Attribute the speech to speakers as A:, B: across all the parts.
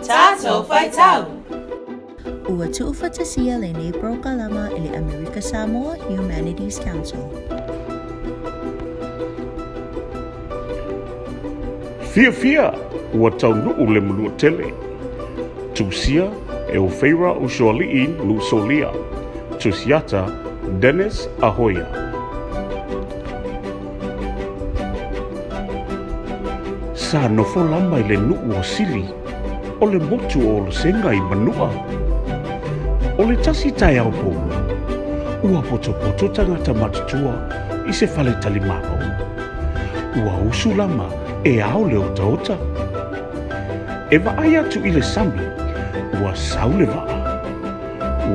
A: Tatou Faitau.
B: Ua tu'ufatasia le nei prokalama i le America Samoa Humanities Council.
C: Fiafia ua Taunu'U le Manu'Atele. Tusia e o feira o Shoali'i Nu'Solia. Tusiata Dennis Ahoia. Sa nofo lama i le nu'u o sili o le motu o le senga i manua. O le tasi tai au pou. Ua poto tangata matutua i se fale talimao. Ua usu lama e ao le ota. E vaai atu i le sami, ua sau le vaa.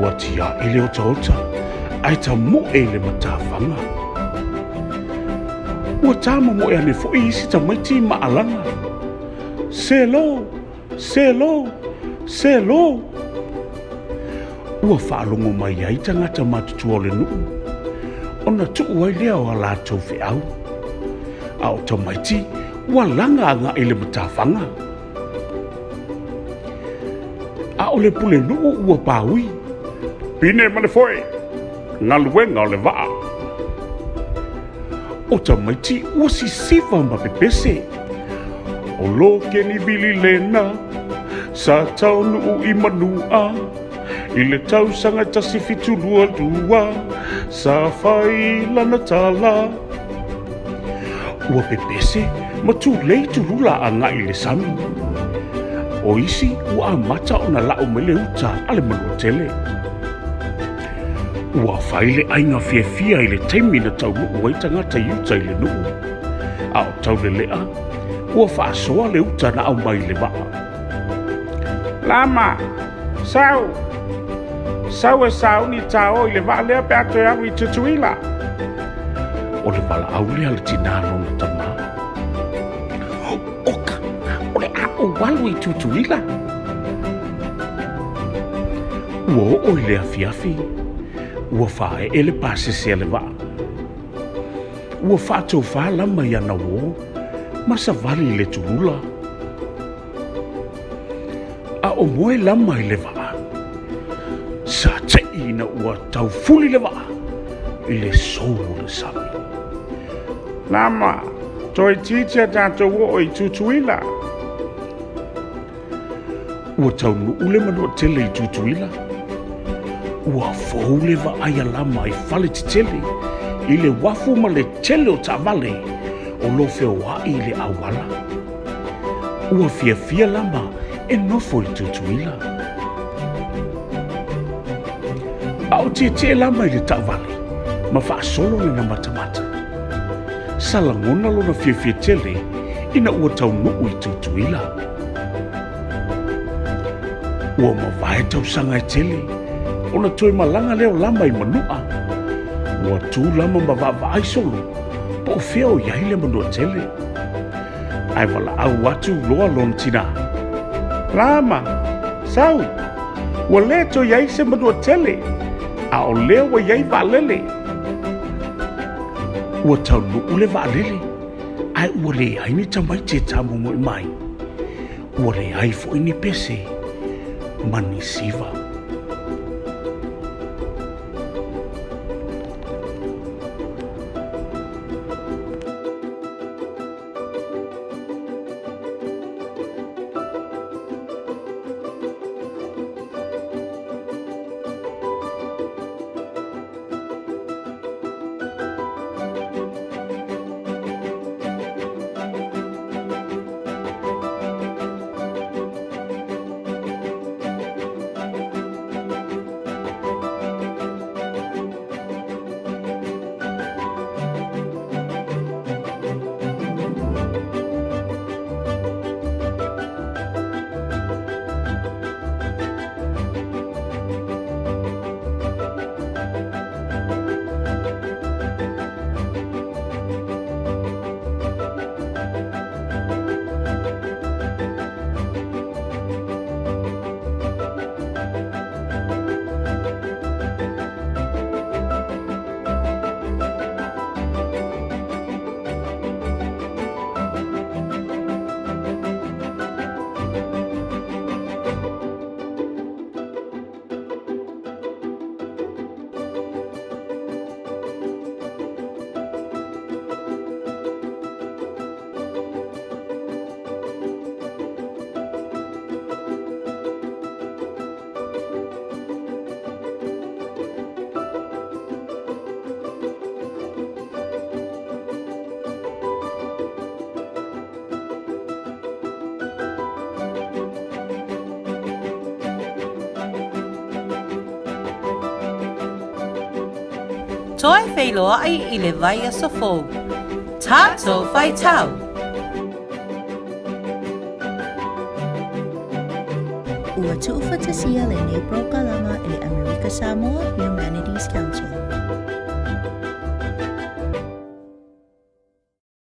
C: Ua tia i le ota, ai ta mo e le matawhanga. Ua tama mo e ane fo i isi ta maiti maalanga. Selo. Ua whaalongo mai ai tangata matutua le nuu. Ona tuu ai lea o ala tau whiau. A o ta maiti, ua langa anga i le matawhanga. A o le pule nuu ua pāui. Pine mane foe, ngā luenga o le waa. O ta maiti ua si sifa ma pepese. O lo ke ni vili lena, sa Taunu'U i manua. I le tau sanga tasi fitu lua, sa whai lana tala. Ua pepese, ma tu lei tu rula a ngā i le sami. O isi, ua amata o na lao me le uta a le Manu'Atele. Ua whai le ainga Fiafia i le taimi na Taunu'U ai tangata i uta i le nuu. A o tau le lea, ua whaasoa le uta na au mai le waa. Lama, sau e sau ni tao i le waa lea pe ato e au i tutuila. O le wala au lea le tinano na tama. Oka, o le au walu i tutuila. Ua o i lea fiafi. Ua whae e le pasese a le waa. Ua whātou whālama i ana wō, masa vali le turula. A o moe lama i le waa. Sa te ina ua tau fuli le waa, i le sou le sami. Lama, toi titia tatou o i tutuila. Ua Taunu'U le Manu'Atele i tutuila. Ua fōu le vaaya lama i fale titele, i le wafu ma le tele o tavale, o lo whea i le awala. Ua Fiafia lama e nofo i tutuila. A o tie lama i le tavale, ma whaasolo le na matamata. Salangona lo na Fiafia tele, ina ua Taunu'U i tutuila. Ua mawae tau sanga i tele, ona toi malanga leo lama i manua. Ua tū lama ma vavai solo, po o whiao iai le Manu'Atele. Ai wala au atu loa lon tina. Lama, sau, ua lea to iai se Manu'Atele, a o lea wa iai vaalele. Ua Taunu'U le vaalele, ai ua le ai ni tamai te tamu mo i mai. Ua le ai fo ini pese, mani siva.
A: Toi whailoa ai I le vai a sofou. Tatou Faitau.
B: Ua tu'u fatasia le nei pro kalama I le Amerika Samoa Humanities Council.